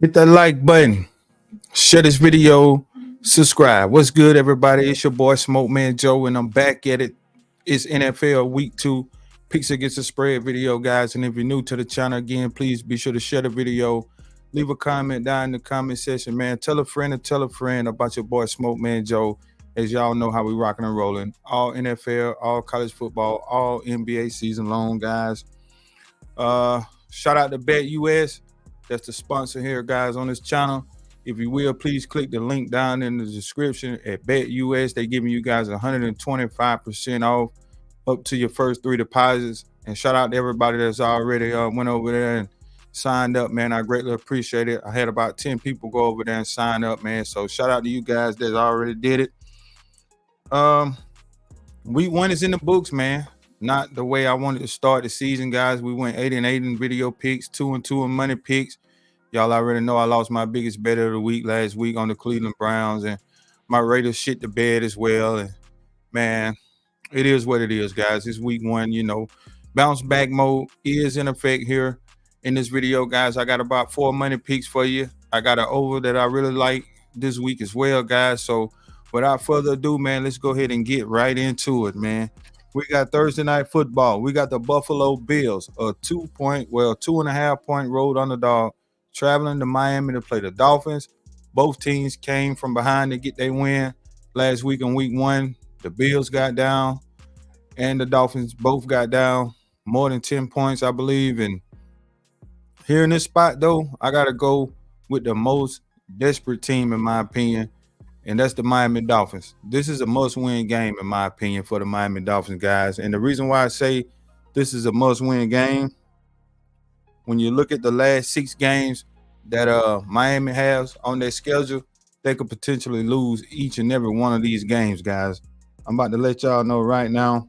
Hit that like button. Share this video. Subscribe. What's good, everybody? It's your boy Smoke Man Joe, and I'm back at it. It's NFL Week 2 Picks Against the Spread video, guys. And if you're new to the channel, again, please be sure to share the video. Leave a comment down in the comment section, man. Tell a friend and tell a friend about your boy Smoke Man Joe. As y'all know how we rocking and rolling. All NFL, all college football, all NBA season long, guys. Shout out to Bet US. That's the sponsor here, guys, on this channel. If you will, please click the link down in the description at Bet US. They're giving you guys 125% off up to your first 3 deposits. And shout out to everybody that's already went over there and signed up, man. I greatly appreciate it. I had about 10 people go over there and sign up, man. So shout out to you guys that already did it. Week 1 is in the books, man. Not the way I wanted to start the season, guys. We went 8-8 in video picks, 2-2 in money picks. Y'all already know I lost my biggest bet of the week last week on the Cleveland Browns, and my Raiders shit the bed as well. And man, it is what it is, guys. It's week 1, bounce back mode is in effect here in this video, guys. I got about 4 money picks for you. I got an over that I really like this week as well, guys. So without further ado, man, let's go ahead and get right into it, man. We got Thursday night football. We got the Buffalo Bills, a 2.5 point road underdog, traveling to Miami to play the Dolphins. Both teams came from behind to get their win last week in week 1. The Bills got down and the Dolphins both got down more than 10 points, I believe. And here in this spot, though, I got to go with the most desperate team, in my opinion, and that's the Miami Dolphins. This is a must-win game, in my opinion, for the Miami Dolphins, guys. And the reason why I say this is a must-win game, when you look at the last 6 games that Miami has on their schedule, they could potentially lose each and every one of these games, guys. I'm about to let y'all know right now.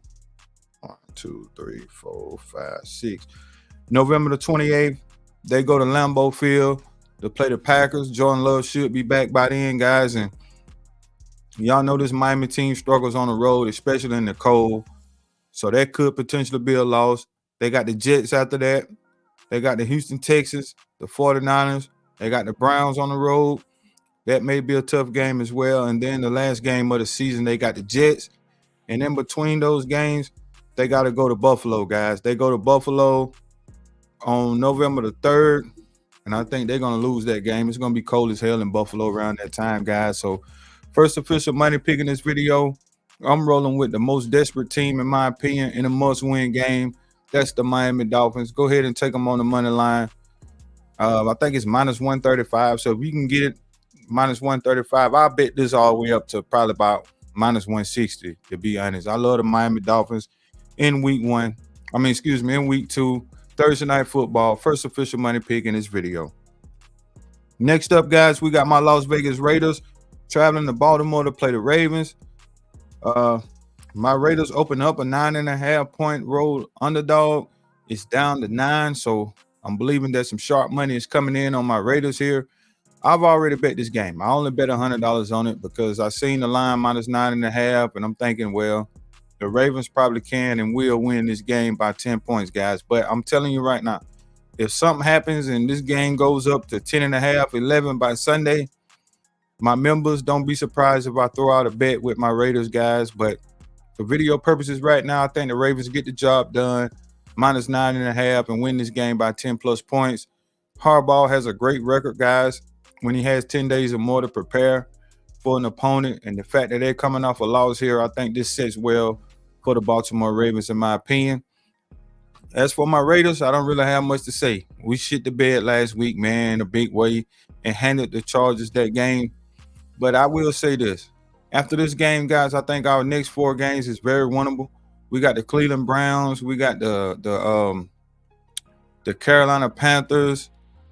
1, 2, 3, 4, 5, 6. November the 28th, they go to Lambeau Field to play the Packers. Jordan Love should be back by then, guys. And y'all know this Miami team struggles on the road, especially in the cold. So that could potentially be a loss. They got the Jets after that. They got the Houston Texans, the 49ers. They got the Browns on the road. That may be a tough game as well. And then the last game of the season, they got the Jets. And in between those games, they got to go to Buffalo, guys. They go to Buffalo on November the 3rd. And I think they're going to lose that game. It's going to be cold as hell in Buffalo around that time, guys. So first official money pick in this video, I'm rolling with the most desperate team, in my opinion, in a must-win game. That's the Miami Dolphins. Go ahead and take them on the money line. I think it's minus 135. So if you can get it minus 135, I'll bet this all the way up to probably about minus 160, to be honest. I love the Miami Dolphins in week 1. In week 2, Thursday night football, first official money pick in this video. Next up, guys, we got my Las Vegas Raiders traveling to Baltimore to play the Ravens. My Raiders open up a 9.5 point road underdog. It's down to 9, so I'm believing that some sharp money is coming in on my Raiders here. I've already bet this game. I only bet $100 on it because I seen the line minus 9.5, and I'm thinking, well, the Ravens probably can and will win this game by 10 points, guys. But I'm telling you right now, if something happens and this game goes up to 10.5, 11 by Sunday, my members, don't be surprised if I throw out a bet with my Raiders, guys. But for video purposes right now, I think the Ravens get the job done, minus 9.5, and win this game by 10 plus points. Harbaugh has a great record, guys, when he has 10 days or more to prepare for an opponent. And the fact that they're coming off a loss here, I think this sets well for the Baltimore Ravens, in my opinion. As for my Raiders, I don't really have much to say. We shit the bed last week, man, in a big way, and handed the Chargers that game. But I will say this. After this game, guys, I think our next 4 games is very winnable. We got the Cleveland Browns. We got the Carolina Panthers.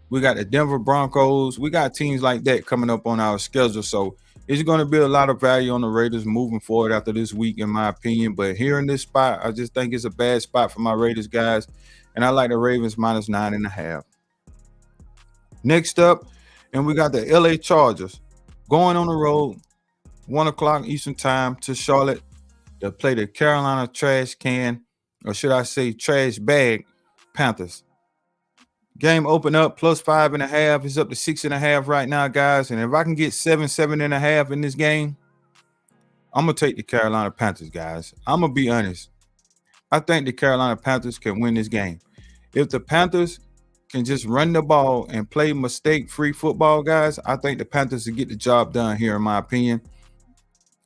We got the Denver Broncos. We got teams like that coming up on our schedule. So it's going to be a lot of value on the Raiders moving forward after this week, in my opinion. But here in this spot, I just think it's a bad spot for my Raiders, guys. And I like the Ravens minus 9.5. Next up, and we got the LA Chargers going on the road, 1 o'clock Eastern time, to Charlotte to play the Carolina trash can, or should I say trash bag, Panthers. Game open up plus 5.5. It's up to 6.5 right now, guys. And if I can get 7.5 in this game, I'm gonna take the Carolina Panthers, guys. I'm gonna be honest. I think the Carolina Panthers can win this game. If the Panthers can just run the ball and play mistake-free football, guys, I think the Panthers will get the job done here, in my opinion.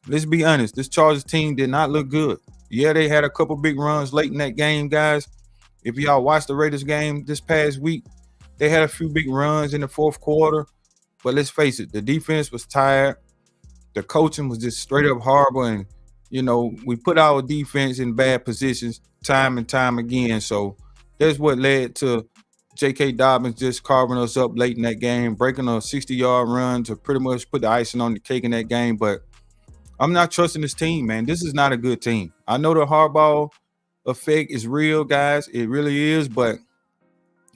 Let's be honest. This Chargers team did not look good. Yeah, they had a couple big runs late in that game, guys. If y'all watched the Raiders game this past week, they had a few big runs in the fourth quarter. But let's face it, the defense was tired. The coaching was just straight up horrible. And, we put our defense in bad positions time and time again. So that's what led to J.K. Dobbins just carving us up late in that game, breaking a 60-yard run to pretty much put the icing on the cake in that game. But I'm not trusting this team, man. This is not a good team. I know the hardball effect is real, guys. It really is. But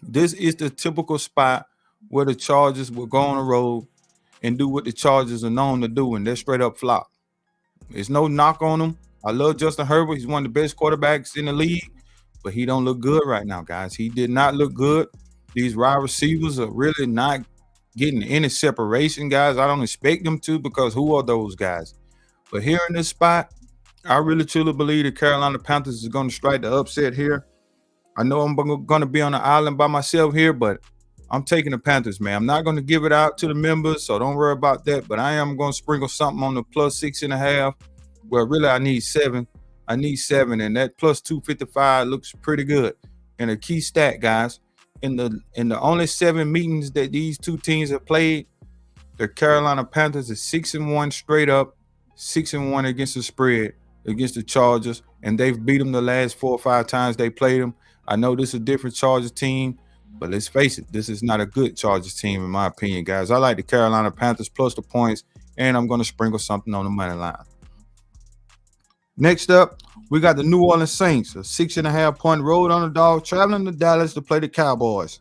this is the typical spot where the Chargers will go on the road and do what the Chargers are known to do, and they're straight up flop. There's no knock on them. I love Justin Herbert. He's one of the best quarterbacks in the league, but he don't look good right now, guys. He did not look good. These wide receivers are really not getting any separation, guys. I don't expect them to, because who are those guys? But here in this spot, I really truly believe the Carolina Panthers is going to strike the upset here. I know I'm going to be on the island by myself here, but I'm taking the Panthers, man. I'm not going to give it out to the members, so don't worry about that. But I am going to sprinkle something on the plus 6.5. Well, really, I need 7. I need 7, and that plus 255 looks pretty good. And a key stat, guys, in the only 7 meetings that these two teams have played, the Carolina Panthers is 6-1 straight up, 6-1 against the spread against the Chargers, and they've beat them the last 4 or 5 times they played them. I know this is a different Chargers team, but let's face it, this is not a good Chargers team, in my opinion, guys. I like the Carolina Panthers plus the points, and I'm going to sprinkle something on the money line. Next up, we got the New Orleans Saints, a 6.5-point road underdog, traveling to Dallas to play the Cowboys.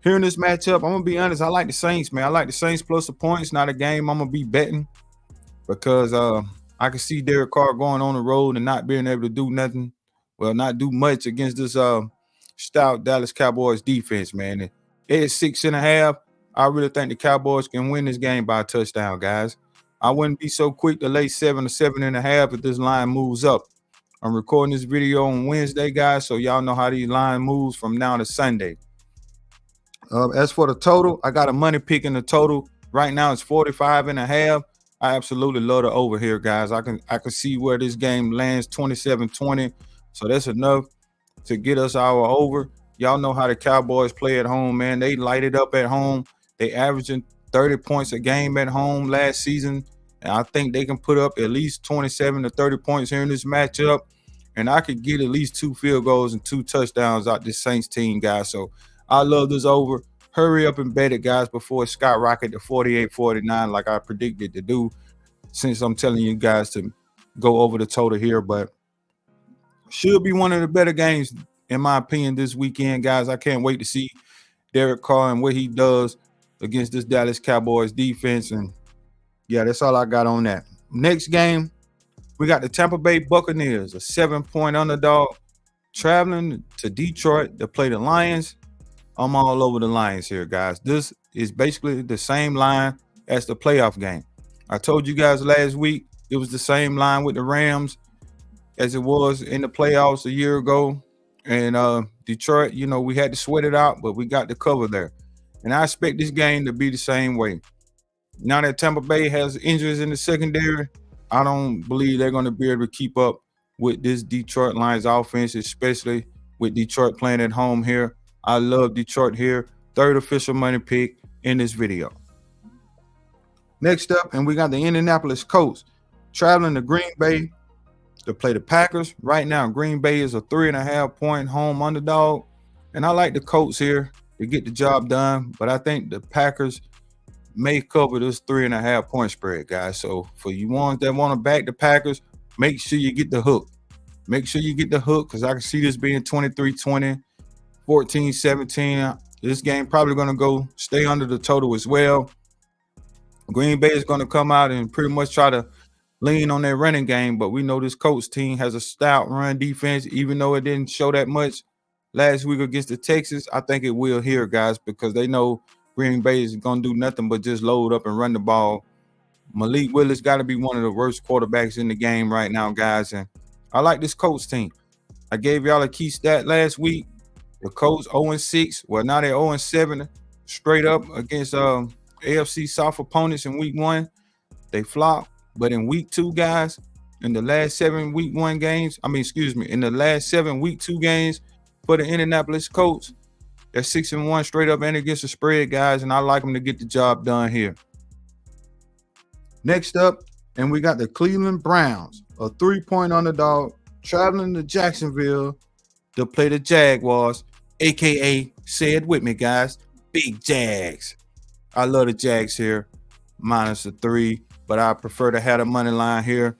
Here in this matchup, I'm going to be honest, I like the Saints, man. I like the Saints plus the points, not a game I'm going to be betting, because I can see Derek Carr going on the road and not being able to do nothing. Well, not do much against this stout Dallas Cowboys defense, man. At 6.5, I really think the Cowboys can win this game by a touchdown, guys. I wouldn't be so quick to lay 7 or 7.5 if this line moves up. I'm recording this video on Wednesday, guys, so y'all know how these line moves from now to Sunday. As for the total, I got a money pick in the total. Right now it's 45.5. I absolutely love the over here, guys. I can see where this game lands, 27-20. So that's enough to get us our over. Y'all know how the Cowboys play at home, man. They light it up at home. They averaging 30 points a game at home last season. And I think they can put up at least 27 to 30 points here in this matchup. And I could get at least 2 field goals and 2 touchdowns out this Saints team, guys. So I love this over. Hurry up and bet it, guys, before it skyrocket to 48-49 like I predicted to do, since I'm telling you guys to go over the total here. But should be one of the better games, in my opinion, this weekend, guys. I can't wait to see Derek Carr and what he does against this Dallas Cowboys defense. And, yeah, that's all I got on that. Next game, we got the Tampa Bay Buccaneers, a 7-point underdog, traveling to Detroit to play the Lions. I'm all over the Lions here, guys. This is basically the same line as the playoff game. I told you guys last week it was the same line with the Rams as it was in the playoffs a year ago. And Detroit, we had to sweat it out, but we got the cover there. And I expect this game to be the same way. Now that Tampa Bay has injuries in the secondary, I don't believe they're going to be able to keep up with this Detroit Lions offense, especially with Detroit playing at home here. I love Detroit here. Third official money pick in this video. Next up, and we got the Indianapolis Colts traveling to Green Bay to play the Packers. Right now, Green Bay is a 3.5-point home underdog. And I like the Colts here to get the job done. But I think the Packers may cover this 3.5-point spread, guys. So for you ones that want to back the Packers, make sure you get the hook. Make sure you get the hook, because I can see this being 23-20. 14-17. This game probably going to stay under the total as well. Green Bay is going to come out and pretty much try to lean on their running game, but we know this Colts team has a stout run defense, even though it didn't show that much last week against the Texans. I think it will here, guys, because they know Green Bay is going to do nothing but just load up and run the ball. Malik Willis got to be one of the worst quarterbacks in the game right now, guys. And I like this Colts team. I gave y'all a key stat last week. The Colts 0-6. Well, now they're 0-7 straight up against AFC South opponents in week 1. They flopped. But in week 2, guys, in the last 7 week 1 games, in the last 7 week 2 games for the Indianapolis Colts, they're 6-1 straight up and against the spread, guys. And I like them to get the job done here. Next up, and we got the Cleveland Browns, a 3-point underdog, traveling to Jacksonville to play the Jaguars, a.k.a. say it with me, guys, Big Jags. I love the Jags here, minus the 3, but I prefer to have the money line here.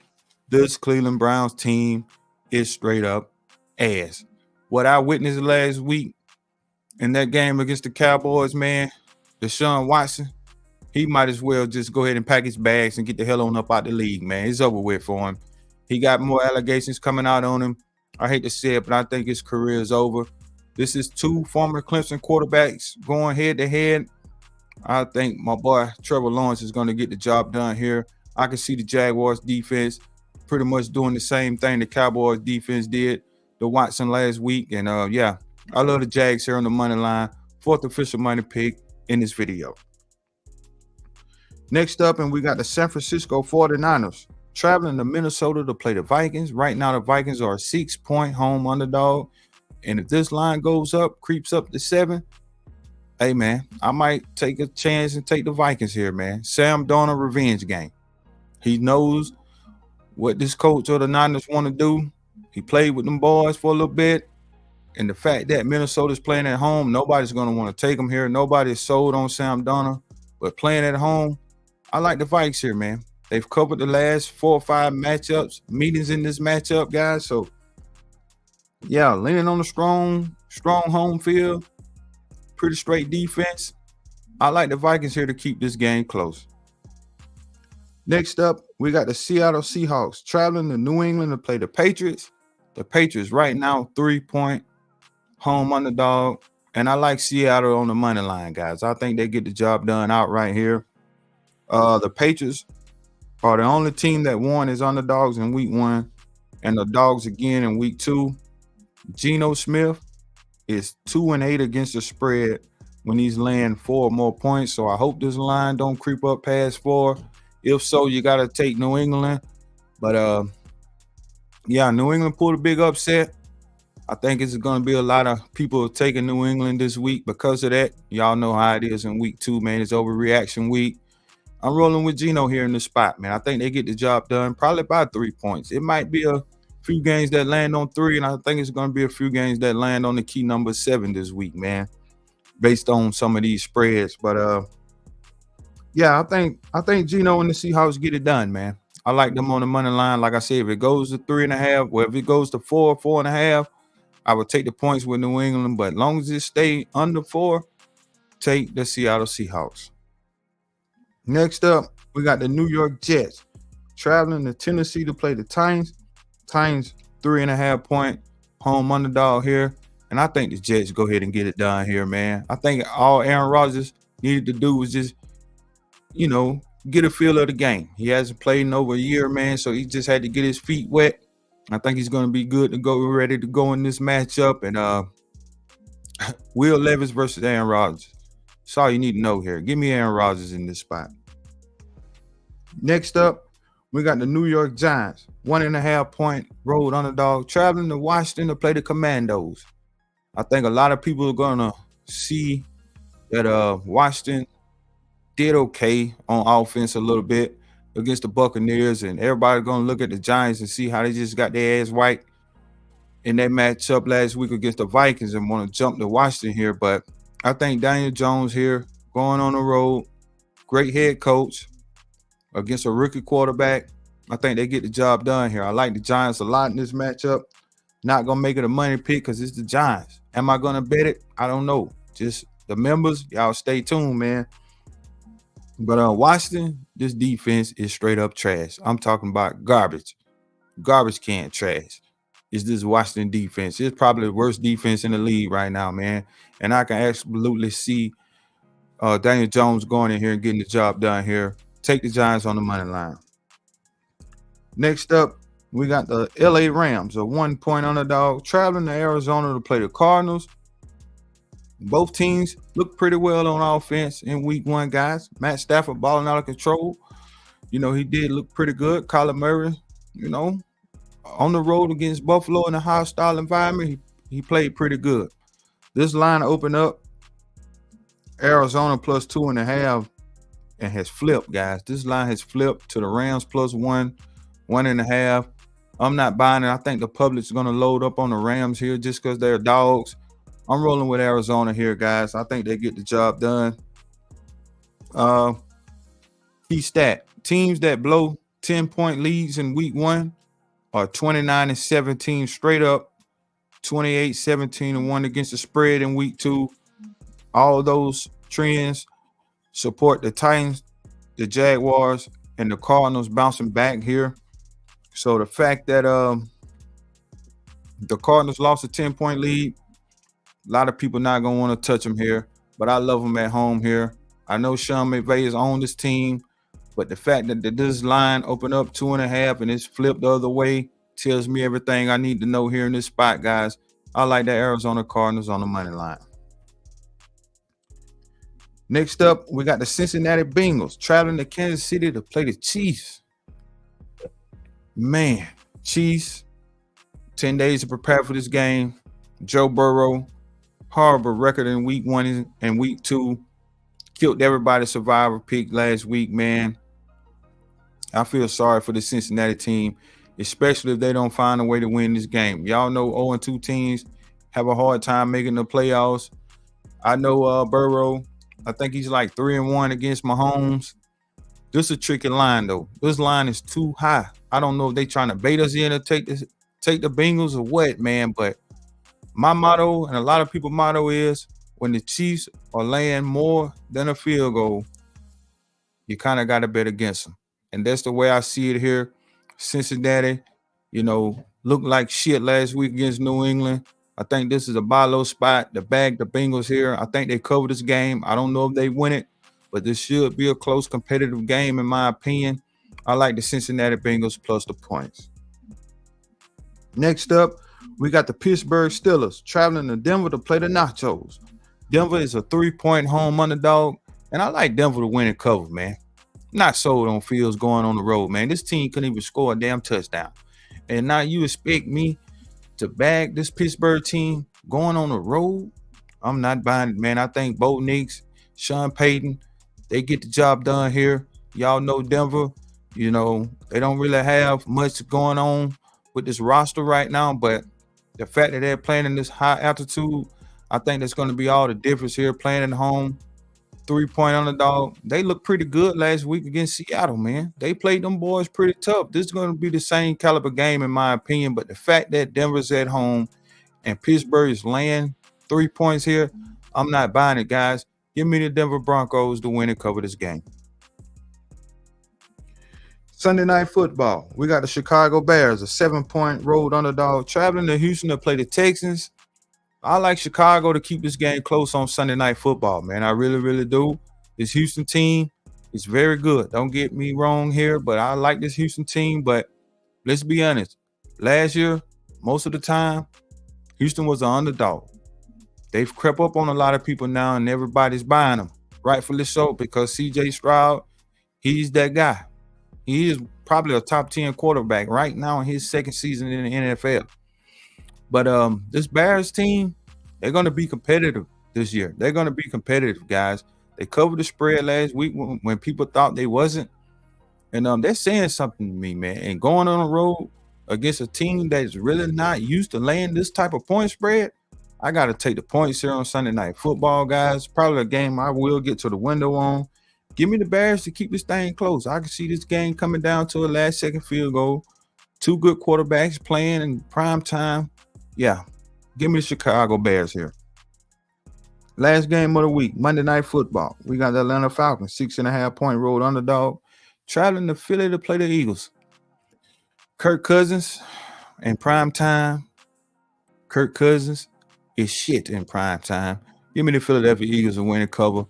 This Cleveland Browns team is straight up ass. What I witnessed last week in that game against the Cowboys, man, Deshaun Watson, he might as well just go ahead and pack his bags and get the hell on up out the league, man. It's over with for him. He got more allegations coming out on him. I hate to say it, but I think his career is over. This is 2 former Clemson quarterbacks going head-to-head. I think my boy Trevor Lawrence is going to get the job done here. I can see the Jaguars defense pretty much doing the same thing the Cowboys defense did to Watson last week. And, yeah, I love the Jags here on the money line. 4th official money pick in this video. Next up, and we got the San Francisco 49ers traveling to Minnesota to play the Vikings. Right now, the Vikings are a 6-point home underdog. And if this line goes up, creeps up to 7, hey, man, I might take a chance and take the Vikings here, man. Sam Darnold revenge game. He knows what this coach of the Niners want to do. He played with them boys for a little bit. And the fact that Minnesota's playing at home, nobody's going to want to take them here. Nobody's sold on Sam Darnold. But playing at home, I like the Vikes here, man. They've covered the last 4 or 5 meetings in this matchup, guys. So, yeah, leaning on the strong home field, pretty straight defense. I like the Vikings here to keep this game close. Next up, we got the Seattle Seahawks traveling to New England to play the Patriots. The Patriots right now 3-point home underdog. And I like Seattle on the money line, guys. I think they get the job done out right here. The Patriots are the only team that won as underdogs in week 1 and the dogs again in week 2. Geno Smith is 2-8 against the spread when he's laying 4 or more points. So I hope this line don't creep up past 4. If so, you got to take New England. But, yeah, New England pulled a big upset. I think it's going to be a lot of people taking New England this week because of that. Y'all know how it is in week 2, man. It's overreaction week. I'm rolling with Geno here in the spot, man. I think they get the job done probably by 3 points. It might be a few games that land on 3, and I think it's going to be a few games that land on the key number 7 this week, man, based on some of these spreads. But, yeah, I think Geno and the Seahawks get it done, man. I like them on the money line. Like I said, if it goes to 3.5, well, if it goes to 4, 4.5, I would take the points with New England. But as long as it stay under 4, take the Seattle Seahawks. Next up, we got the New York Jets traveling to Tennessee to play the Titans. Titans 3.5-point home underdog here. And I think the Jets go ahead and get it done here, man. I think all Aaron Rodgers needed to do was just, get a feel of the game. He hasn't played in over a year, man, so he just had to get his feet wet. I think he's going to be good to go, ready to go in this matchup. And Will Levis versus Aaron Rodgers. That's all you need to know here. Give me Aaron Rodgers in this spot. Next up, we got the New York Giants, 1.5-point road underdog, traveling to Washington to play the Commandos. I think a lot of people are going to see that Washington did okay on offense a little bit against the Buccaneers, and everybody's going to look at the Giants and see how they just got their ass wiped in that matchup last week against the Vikings and want to jump to Washington here. But I think Daniel Jones here going on the road, great head coach against a rookie quarterback. I think they get the job done here. I like the Giants a lot in this matchup. Not going to make it a money pick because it's the Giants. Am I going to bet it? I don't know. Just the members, y'all stay tuned, man. But Washington, this defense is straight up trash. I'm talking about garbage can trash. is this Washington defense. It's probably the worst defense in the league right now, man. And I can absolutely see Daniel Jones going in here and getting the job done here. Take the Giants on the money line. Next up, we got the LA Rams, a 1-point underdog, traveling to Arizona to play the Cardinals. Both teams look pretty well on offense in week 1, guys. Matt Stafford balling out of control. You know, he did look pretty good. Kyler Murray, you know, on the road against Buffalo in a hostile environment, he played pretty good. This line opened up Arizona plus 2.5 and has flipped, guys. This line has flipped to the Rams plus 1.5. I'm not buying it. I think the public's going to load up on the Rams here just because they're dogs. I'm rolling with Arizona here, guys. I think they get the job done. Key stat: teams that blow 10-point leads in week 1 are 29-17 straight up, 28-17-1 against the spread in week 2. All those trends support the Titans, the Jaguars, and the Cardinals bouncing back here. So the fact that the Cardinals lost a 10-point lead, a lot of people not gonna want to touch them here, but I love them at home here. I know Sean McVay is on this team, but the fact that this line opened up 2.5 and it's flipped the other way tells me everything I need to know here in this spot, guys. I like the Arizona Cardinals on the money line. Next up, we got the Cincinnati Bengals traveling to Kansas City to play the Chiefs. Man, Chiefs, 10 days to prepare for this game. Joe Burrow, horrible record in week 1 and week 2. Killed everybody's survivor pick last week, man. I feel sorry for the Cincinnati team, especially if they don't find a way to win this game. Y'all know 0-2 teams have a hard time making the playoffs. I know Burrow, I think he's like 3-1 against Mahomes. This is a tricky line, though. This line is too high. I don't know if they trying to bait us in or take the Bengals or what, man. But my motto and a lot of people's motto is when the Chiefs are laying more than a field goal, you kind of got to bet against them. And that's the way I see it here. Cincinnati, you know, looked like shit last week against New England. I think this is a buy low spot to bag the Bengals here. I think they cover this game. I don't know if they win it, but this should be a close competitive game in my opinion. I like the Cincinnati Bengals plus the points. Next up, we got the Pittsburgh Steelers traveling to Denver to play the Nachos. Denver is a 3-point home underdog, and I like Denver to win and cover, man. Not sold on Fields going on the road, man. This team couldn't even score a damn touchdown. And now you expect me to bag this Pittsburgh team going on the road? I'm not buying it, man. I think Bo Nix, Sean Payton, they get the job done here. Y'all know Denver, you know, they don't really have much going on with this roster right now, but the fact that they're playing in this high altitude, I think that's going to be all the difference here. Playing at home, 3-point underdog. They look pretty good last week against Seattle, man. They played them boys pretty tough. This is going to be the same caliber game in my opinion, but the fact that Denver's at home and Pittsburgh is laying 3 points here, I'm not buying it, guys. Give me the Denver Broncos to win and cover this game. Sunday Night Football. We got the Chicago Bears, a 7-point road underdog, traveling to Houston to play the Texans. I like Chicago to keep this game close on Sunday Night Football, man. I really, really do. This Houston team is very good. Don't get me wrong here, but I like this Houston team. But let's be honest. Last year, most of the time, Houston was an underdog. They've crept up on a lot of people now, and everybody's buying them. Rightfully so, because C.J. Stroud, he's that guy. He is probably a top 10 quarterback right now in his second season in the NFL. But this Bears team, they're going to be competitive this year. They're going to be competitive, guys. They covered the spread last week when people thought they wasn't. And they're saying something to me, man. And going on the road against a team that's really not used to laying this type of point spread, I got to take the points here on Sunday Night Football, guys. Probably a game I will get to the window on. Give me the Bears to keep this thing close. I can see this game coming down to a last-second field goal. Two good quarterbacks playing in prime time. Yeah, give me the Chicago Bears here. Last game of the week, Monday Night Football. We got the Atlanta Falcons, 6.5-point road underdog, traveling to Philly to play the Eagles. Kirk Cousins, in prime time, Kirk Cousins is shit in prime time. Give me the Philadelphia Eagles to win and cover.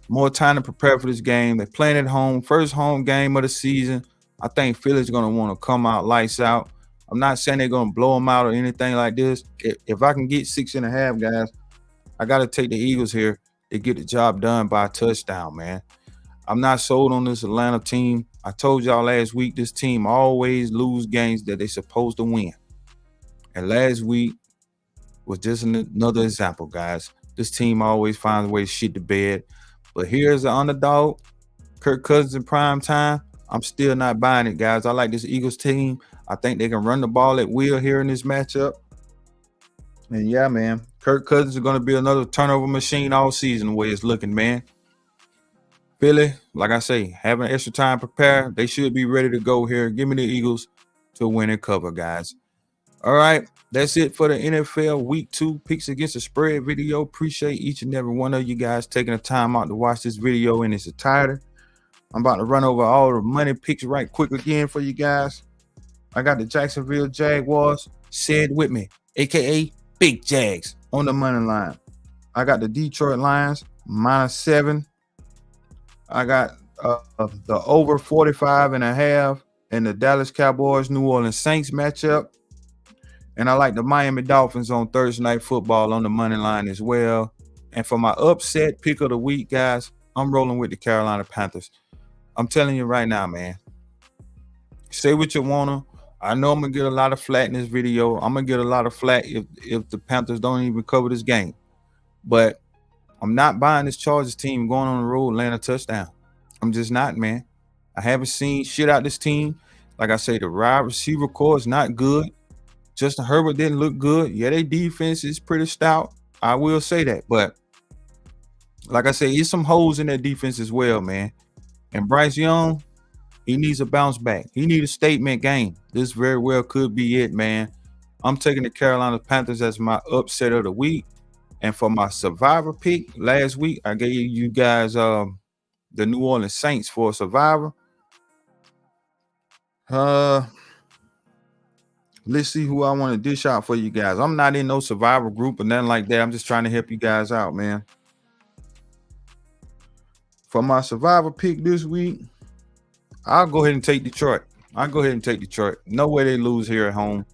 More time to prepare for this game. They're playing at home. First home game of the season. I think Philly's going to want to come out lights out. I'm not saying they're going to blow them out or anything like this. If I can get 6.5, guys, I got to take the Eagles here to get the job done by a touchdown, man. I'm not sold on this Atlanta team. I told y'all last week this team always lose games that they're supposed to win. And last week was just another example, guys. This team always finds a way to shit the bed. But here's the underdog, Kirk Cousins in prime time. I'm still not buying it, guys. I like this Eagles team. I think they can run the ball at will here in this matchup. And yeah, man, Kirk Cousins is going to be another turnover machine all season the way it's looking, man. Philly, like I say, having extra time prepared. They should be ready to go here. Give me the Eagles to win and cover, guys. All right, that's it for the NFL Week 2 Picks Against the Spread video. Appreciate each and every one of you guys taking the time out to watch this video in its entirety. I'm about to run over all the money picks right quick again for you guys. I got the Jacksonville Jaguars, said with me, a.k.a. Big Jags, on the money line. I got the Detroit Lions, -7. I got the over 45.5 and the Dallas Cowboys, New Orleans Saints matchup. And I like the Miami Dolphins on Thursday Night Football on the money line as well. And for my upset pick of the week, guys, I'm rolling with the Carolina Panthers. I'm telling you right now, man. Say what you want to. I know I'm going to get a lot of flack in this video. I'm going to get a lot of flack if the Panthers don't even cover this game. But I'm not buying this Chargers team going on the road land a touchdown. I'm just not, man. I haven't seen shit out this team. Like I say, the wide receiver core is not good. Justin Herbert didn't look good. Yeah, their defense is pretty stout. I will say that. But like I say, there's some holes in their defense as well, man. And Bryce Young, he needs a bounce back. He needs a statement game. This very well could be it, man. I'm taking the Carolina Panthers as my upset of the week. And for my survivor pick last week, I gave you guys the New Orleans Saints for a survivor. Let's see who I want to dish out for you guys. I'm not in no survivor group or nothing like that. I'm just trying to help you guys out, man. For my survivor pick this week, I'll go ahead and take Detroit. No way they lose here at home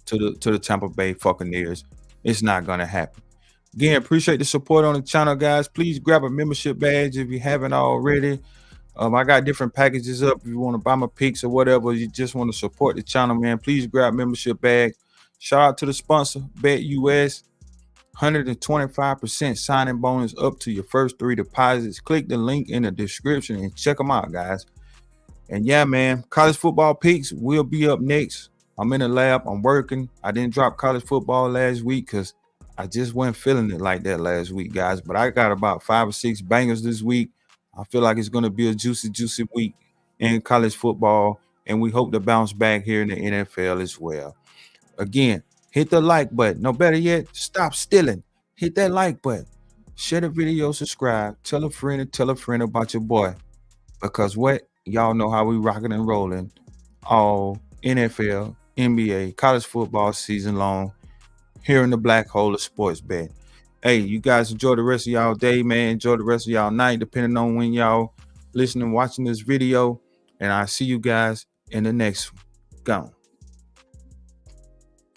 to the Tampa Bay Buccaneers. It's not going to happen. Again, appreciate the support on the channel, guys. Please grab a membership badge if you haven't already. I got different packages up. If you want to buy my picks or whatever, you just want to support the channel, man, please grab membership bag. Shout out to the sponsor, BetUS. 125% signing bonus up to your first 3 deposits. Click the link in the description and check them out, guys. And yeah, man, college football picks will be up next. I'm in the lab. I'm working. I didn't drop college football last week because I just wasn't feeling it like that last week, guys. But I got about 5 or 6 bangers this week. I feel like it's going to be a juicy week in college football, and we hope to bounce back here in the NFL as well. Again, hit the like button. No, better yet, stop stealing. Hit that like button. Share the video, subscribe. Tell a friend about your boy. Because what? Y'all know how we rocking and rolling all NFL, NBA, college football season long here in the black hole of sports bet. Hey, you guys enjoy the rest of y'all day, man. Enjoy the rest of y'all night, depending on when y'all listening, watching this video. And I'll see you guys in the next one. Gone.